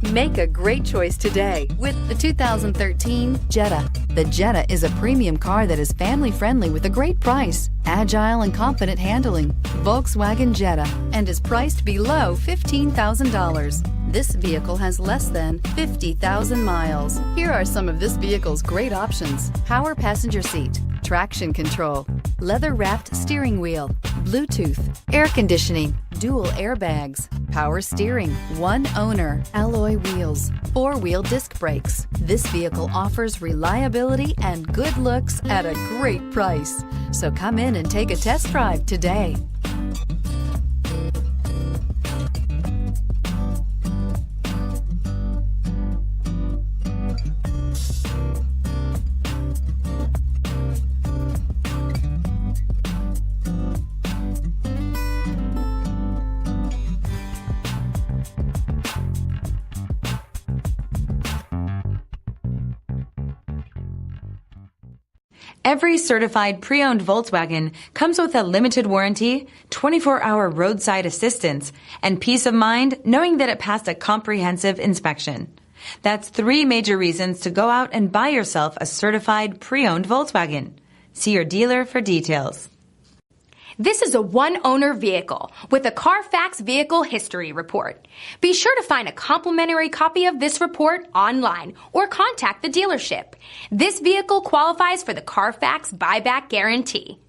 Make a great choice today with the 2013 Jetta. The Jetta is a premium car that is family-friendly with a great price, agile and confident handling. Volkswagen Jetta, and is priced below $15,000. This vehicle has less than 50,000 miles. Here are some of this vehicle's great options: power passenger seat, traction control, leather-wrapped steering wheel, Bluetooth, air conditioning, dual airbags, power steering, one owner, alloy wheels, four-wheel disc brakes. This vehicle offers reliability and good looks at a great price. So come in and take a test drive today. Every certified pre-owned Volkswagen comes with a limited warranty, 24-hour roadside assistance, and peace of mind knowing that it passed a comprehensive inspection. That's 3 major reasons to go out and buy yourself a certified pre-owned Volkswagen. See your dealer for details. This is a one-owner vehicle with a CARFAX Vehicle History Report. Be sure to find a complimentary copy of this report online or contact the dealership. This vehicle qualifies for the CARFAX Buyback Guarantee.